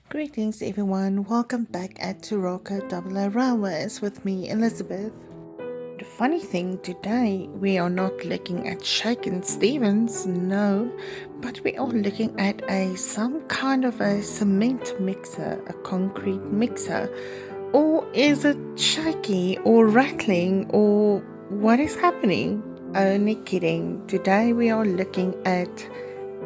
Greetings everyone, welcome back at Turoko Double Railways with me, Elizabeth. The funny thing today, we are not looking at Shaken Stevens, no, but we are looking at some kind of a cement mixer, a concrete mixer, or is it shaky or rattling or what is happening? Only kidding, today we are looking at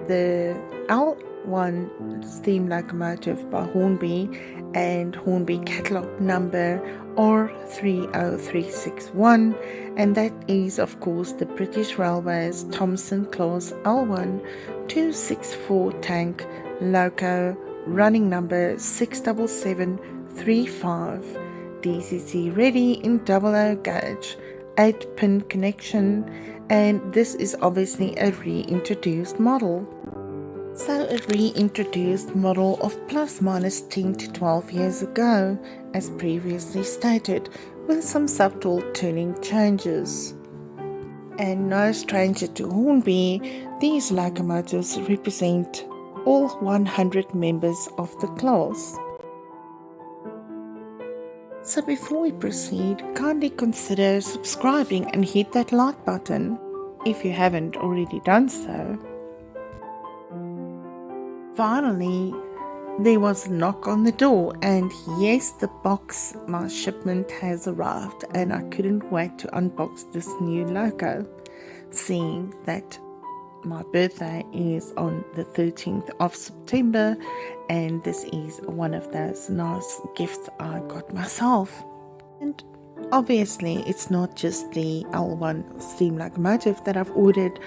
the L1 steam locomotive by Hornby and Hornby catalogue number R30361, and that is of course the British Railways THOMPSON class L1 264 tank loco running number 67735, DCC ready in 00 gauge, 8-pin connection, and this is obviously a reintroduced model. So a reintroduced model of plus minus 10 to 12 years ago, as previously stated, with some subtle tuning changes. And no stranger to Hornby, these locomotives represent all 100 members of the class. So before we proceed, kindly consider subscribing and hit that like button if you haven't already done so. Finally, there was a knock on the door, and yes, the box, my shipment has arrived, and I couldn't wait to unbox this new loco, seeing that my birthday is on the 13th of September, and this is one of those nice gifts I got myself. And obviously, it's not just the L1 steam locomotive that I've ordered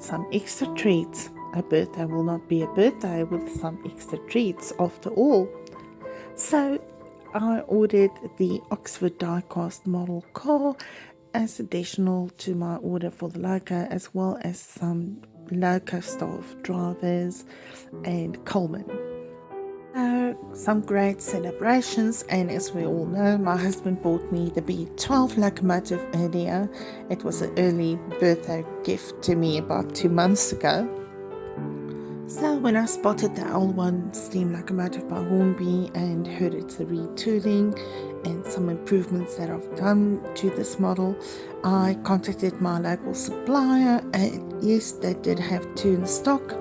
some extra treats. A birthday will not be a birthday with some extra treats after all. So I ordered the Oxford die-cast model car as additional to my order for the loco, as well as some loco staff, drivers and coalmen. Some great celebrations, and as we all know, my husband bought me the B12 locomotive earlier. It was an early birthday gift to me about 2 months ago. So when I spotted the L1 steam locomotive by Hornby and heard it's a retooling and some improvements that I've done to this model, I contacted my local supplier, and yes, they did have two in stock,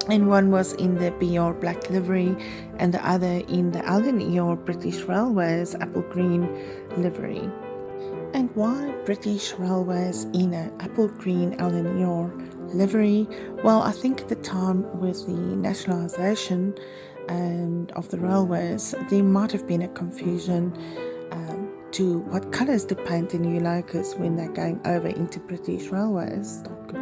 and one was in the BR black livery and the other in the LNER British Railways apple green livery. And why British Railways in an apple green LNER livery? Well, I think at the time with the nationalisation of the railways, there might have been a confusion to what colours to paint the new locos when they're going over into British Railways stock.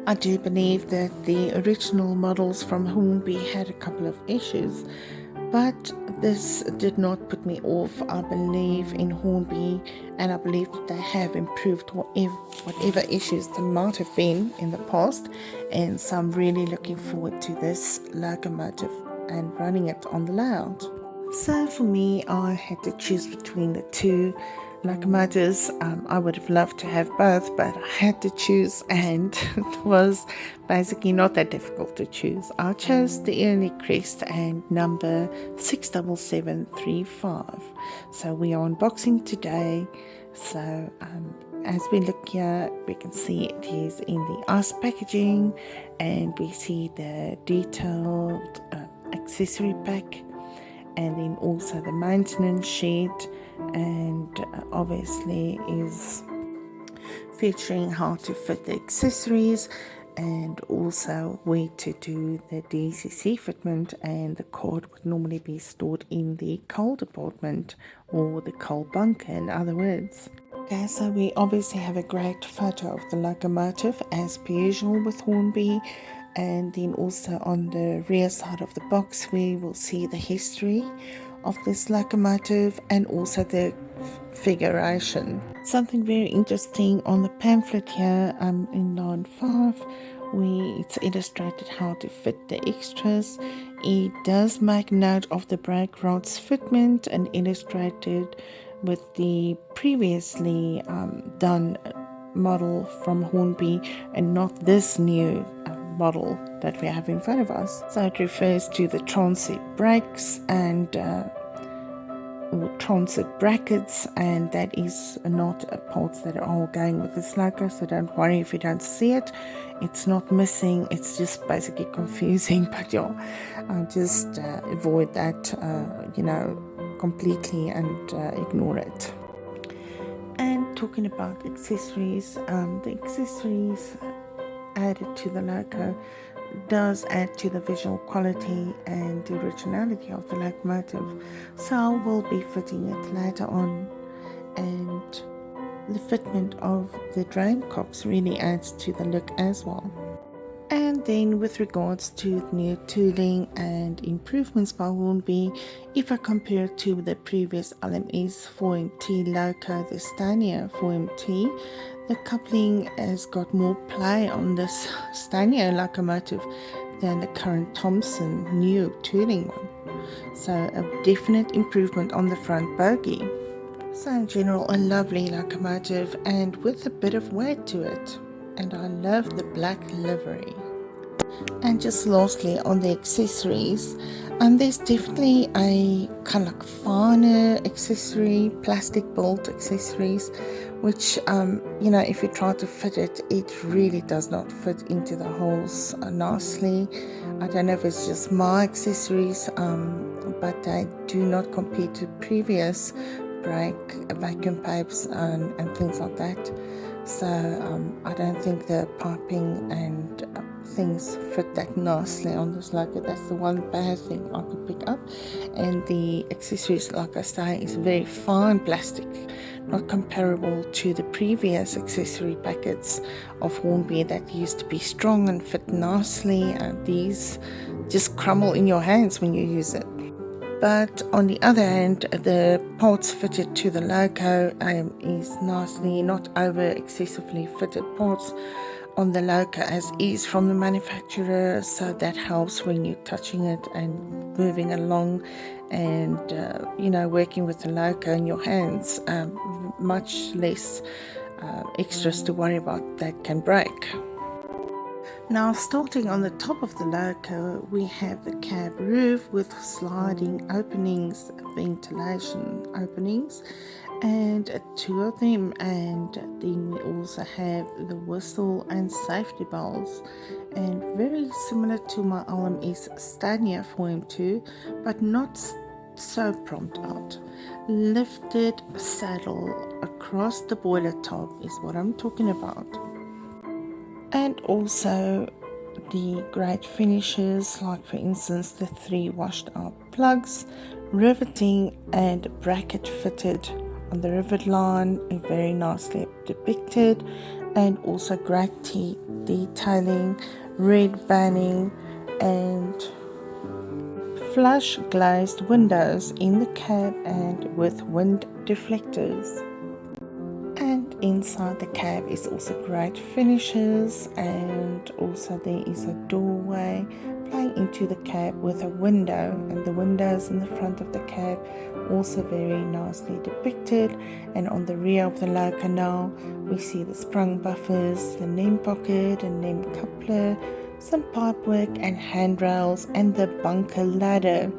I do believe that the original models from Hornby had a couple of issues, but this did not put me off. I believe in Hornby, and I believe that they have improved whatever issues there might have been in the past, and so I'm really looking forward to this locomotive and running it on the layout. So for me, I had to choose between the two locomotives. I would have loved to have both, but I had to choose, and it was basically not that difficult to choose. I chose the Early Crest and number 67735. So we are unboxing today. So as we look here, we can see it is in the ice packaging, and we see the detailed accessory pack, and then also the maintenance sheet, and obviously is featuring how to fit the accessories and also where to do the DCC fitment, and the card would normally be stored in the coal department or the coal bunker, in other words. Okay, so we obviously have a great photo of the locomotive as per usual with Hornby, and then also on the rear side of the box we will see the history of this locomotive and also the figuration. Something very interesting on the pamphlet here in line 5, it's illustrated how to fit the extras. It does make note of the brake rods fitment and illustrated with the previously done model from Hornby and not this new model that we have in front of us. So it refers to the transit brakes and or transit brackets, and that is not parts that are all going with this logo, so don't worry if you don't see it. It's not missing, it's just basically confusing, but yeah, I'll just avoid that completely and ignore it. And talking about accessories, the accessories added to the logo does add to the visual quality and the originality of the locomotive, so we'll be fitting it later on. And the fitment of the drain cocks really adds to the look as well. And then with regards to new tooling and improvements by Hornby, if I compare it to the previous LMS 4MT loco, the Stania 4MT, the coupling has got more play on this Stania locomotive than the current THOMPSON new tooling one. So a definite improvement on the front bogie. So in general, a lovely locomotive and with a bit of weight to it. And I love the black livery. And just lastly on the accessories, there's definitely a kind of like finer accessory, plastic bolt accessories, which if you try to fit it, it really does not fit into the holes nicely. I don't know if it's just my accessories, but they do not compare to previous brake vacuum pipes and things like that. So I don't think the piping and things fit that nicely on this logo. That's the one bad thing I could pick up. And the accessories, like I say, is very fine plastic, not comparable to the previous accessory packets of Hornby that used to be strong and fit nicely, and these just crumble in your hands when you use it. But on the other hand, the parts fitted to the loco is nicely, not over excessively fitted parts on the loco as is from the manufacturer, so that helps when you're touching it and moving along and working with the loco in your hands. Much less extras to worry about that can break. Now, starting on the top of the loco, we have the cab roof with sliding openings, ventilation openings, and two of them. And then we also have the whistle and safety bells, and very similar to my LMS Stania 4M2, but not so prompt out. Lifted saddle across the boiler top is what I'm talking about. And also the great finishes, like for instance the 3 washed out plugs, riveting and bracket fitted on the rivet line, very nicely depicted, and also great detailing, red banding and flush glazed windows in the cab and with wind deflectors. And inside the cab is also great finishes, and also there is a doorway playing into the cab with a window, and the windows in the front of the cab also very nicely depicted. And on the rear of the loco now we see the sprung buffers, the name pocket and name coupler, some pipework and handrails, and the bunker ladder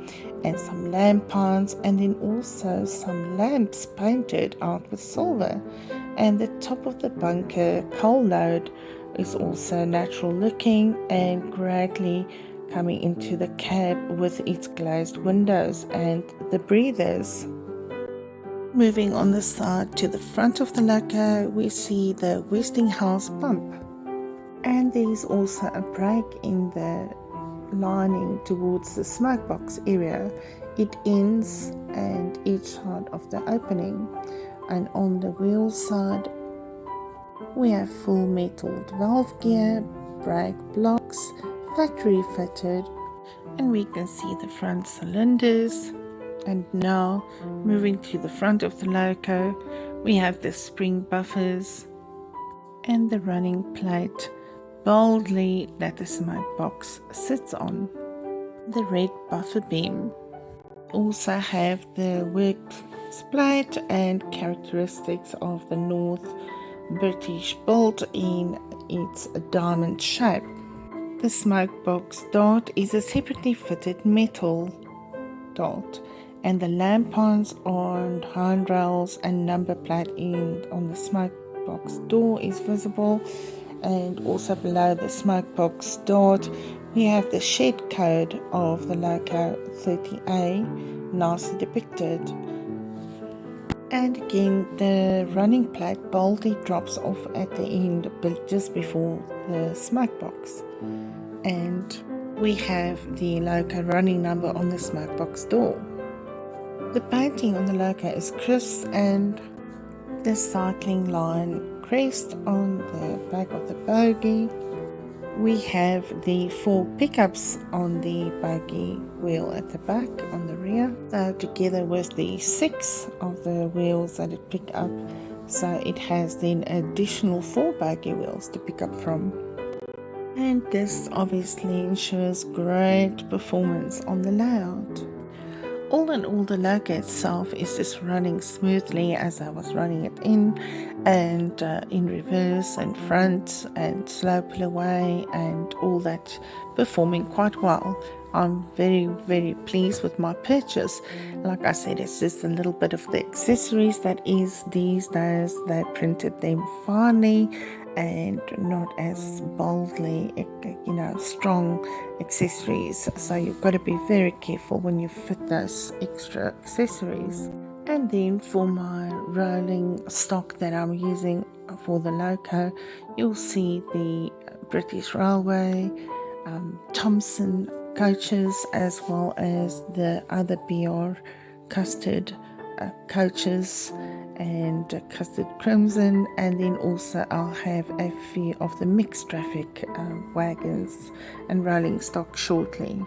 and some lamp pines, and then also some lamps painted out with silver. And the top of the bunker coal load is also natural looking and greatly coming into the cab with its glazed windows and the breathers. Moving on the side to the front of the loco, we see the Westinghouse pump, and there is also a break in the lining towards the smoke box area. It ends and each side of the opening. And on the wheel side we have full metal valve gear, brake blocks, factory fitted, and we can see the front cylinders. And now moving to the front of the loco, we have the spring buffers and the running plate boldly that the smoke box sits on, the red buffer beam. Also have the work plate and characteristics of the North British built in its diamond shape. The smoke box dot is a separately fitted metal dot, and the lampons on handrails and number plate on the smoke box door is visible. And also below the smoke box dot we have the shed code of the loco 30A nicely depicted. And again, the running plate boldly drops off at the end, but just before the smoke box. And we have the loco running number on the smoke box door. The painting on the loco is crisp, and the cycling line crest on the back of the bogie. We have the 4 pickups on the bogie wheel at the back on the rear, so together with the 6 of the wheels that it pick up, so it has then additional 4 bogie wheels to pick up from. And this obviously ensures great performance on the layout. All in all, the loco itself is just running smoothly as I was running it in, and in reverse and front and slow pull away and all that, performing quite well. I'm very, very pleased with my purchase. Like I said, it's just a little bit of the accessories that is these days. They printed them finely and not as boldly, strong accessories. So you've got to be very careful when you fit those extra accessories. And then for my rolling stock that I'm using for the loco, you'll see the British Railway, THOMPSON coaches, as well as the other BR custard coaches and custard crimson, and then also I'll have a few of the mixed traffic wagons and rolling stock shortly.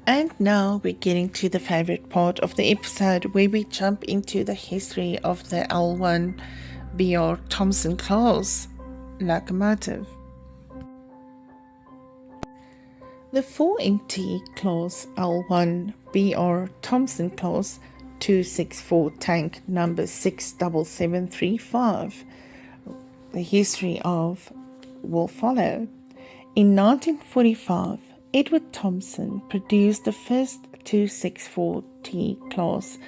And now we're getting to the favorite part of the episode, where we jump into the history of the L1 BR Thomson class locomotive. The 4MT class L1 BR Thomson class 264 tank number 67735. The history of will follow. In 1945, Edward Thomson produced the first 264T class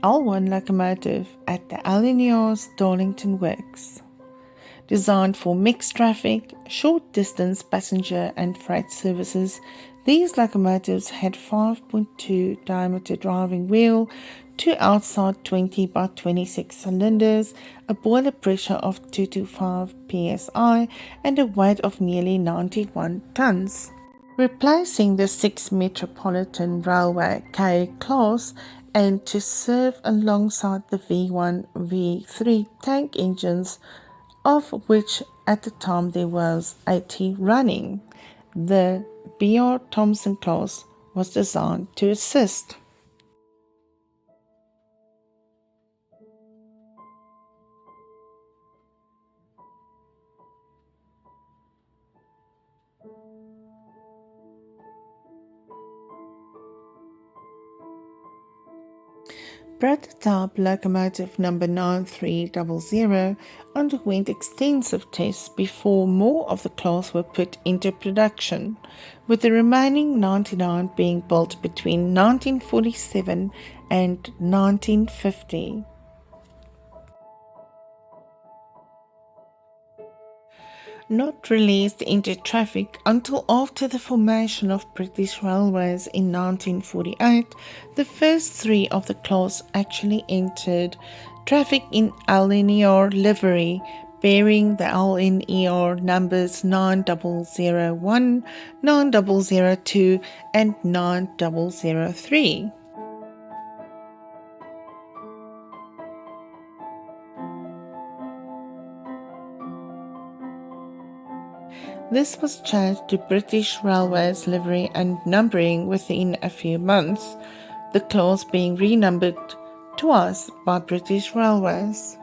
L1 locomotive at the Allinear's Darlington Works. Designed for mixed traffic, short distance passenger and freight services, these locomotives had 5.2 diameter driving wheel, 2 outside 20 by 26 cylinders, a boiler pressure of 225 psi, and a weight of nearly 91 tons. Replacing the 6 Metropolitan Railway K class, and to serve alongside the V1, V3 tank engines, of which at the time there was 80 running. The BR Thomson class was designed to assist. Prototype locomotive number 9300 underwent extensive tests before more of the class were put into production, with the remaining 99 being built between 1947 and 1950. Not released into traffic until after the formation of British Railways in 1948, the first 3 of the class actually entered traffic in Allinear livery, bearing the LNER numbers 9001, 9002 and 9003. This was changed to British Railways livery and numbering within a few months, the clause being renumbered twice by British Railways.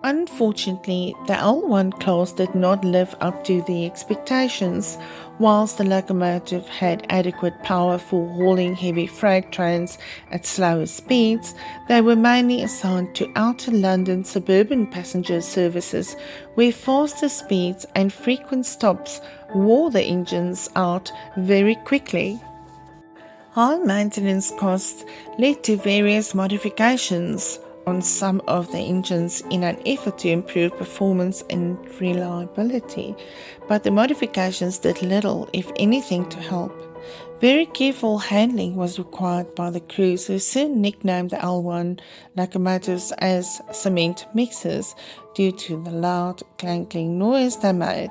Unfortunately, the L1 class did not live up to the expectations. Whilst the locomotive had adequate power for hauling heavy freight trains at slower speeds, they were mainly assigned to outer London suburban passenger services where faster speeds and frequent stops wore the engines out very quickly. High maintenance costs led to various modifications on some of the engines in an effort to improve performance and reliability, but the modifications did little, if anything, to help. Very careful handling was required by the crews, who soon nicknamed the L1 locomotives as cement mixers due to the loud clanking noise they made,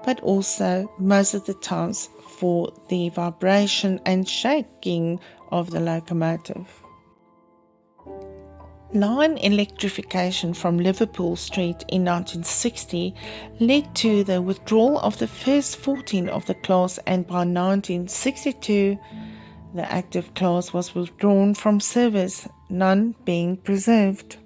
but also most of the times for the vibration and shaking of the locomotive. Line electrification from Liverpool Street in 1960 led to the withdrawal of the first 14 of the class, and by 1962 the active class was withdrawn from service, none being preserved.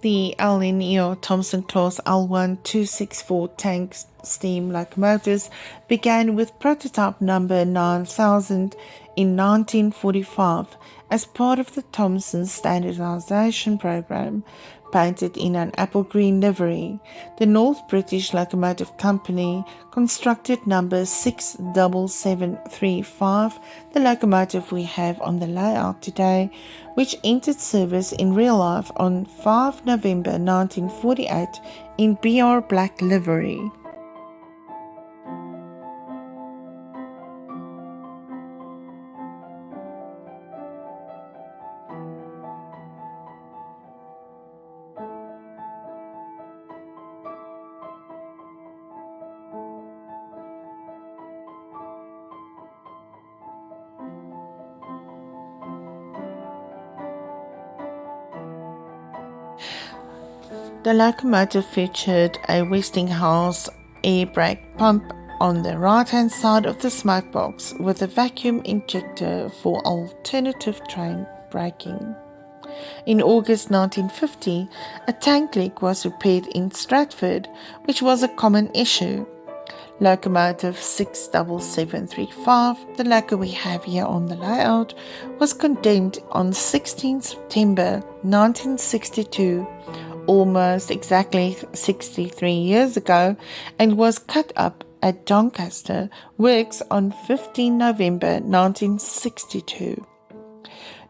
The LNEO Thomson class L1 264 tank steam locomotives began with prototype number 9000 in 1945 as part of the Thomson standardization program, painted in an apple green livery. The North British Locomotive Company constructed number 67735, the locomotive we have on the layout today, which entered service in real life on 5 November 1948 in BR black livery. The locomotive featured a Westinghouse air brake pump on the right-hand side of the smoke box with a vacuum injector for alternative train braking. In August 1950, a tank leak was repaired in Stratford, which was a common issue. Locomotive 67735, the loco we have here on the layout, was condemned on 16 September 1962, almost exactly 63 years ago, and was cut up at Doncaster Works on 15 November 1962.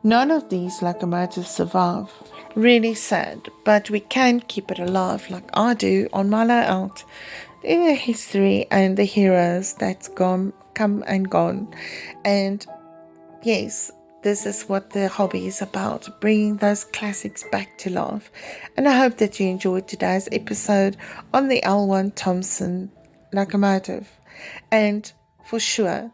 None of these locomotives survive. Really sad, but we can keep it alive like I do on my layout. The history and the heroes that's come and gone. And yes, this is what the hobby is about, bringing those classics back to life. And I hope that you enjoyed today's episode on the L1 Thomson locomotive. And for sure,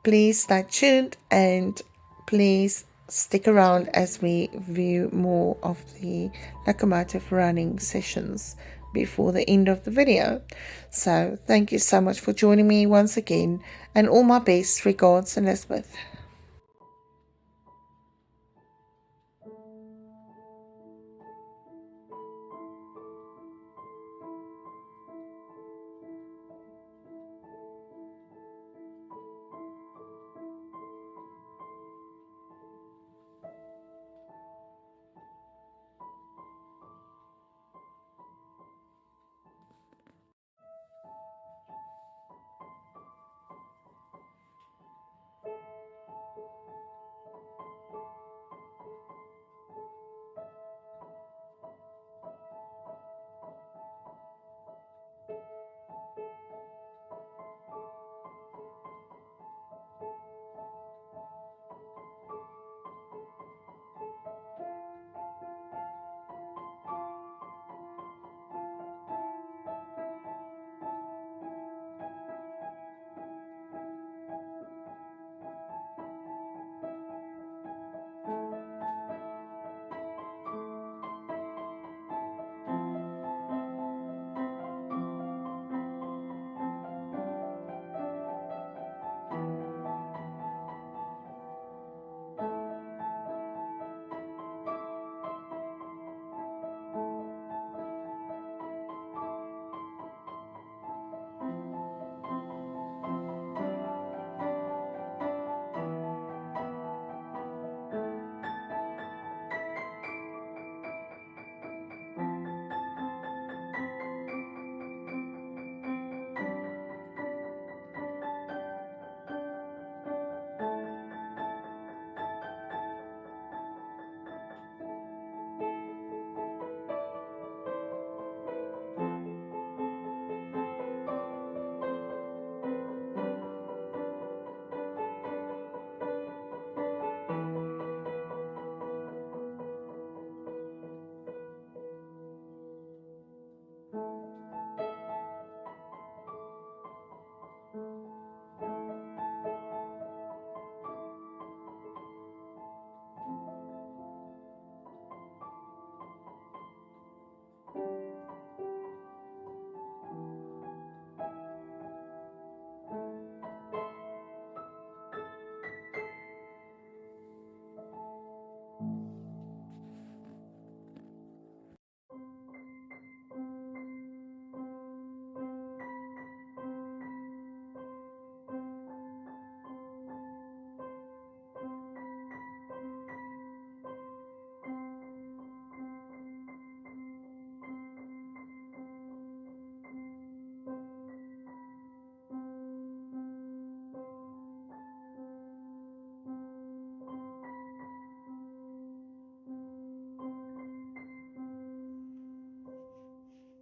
please stay tuned and please stick around as we view more of the locomotive running sessions before the end of the video. So thank you so much for joining me once again, and all my best regards, Elizabeth.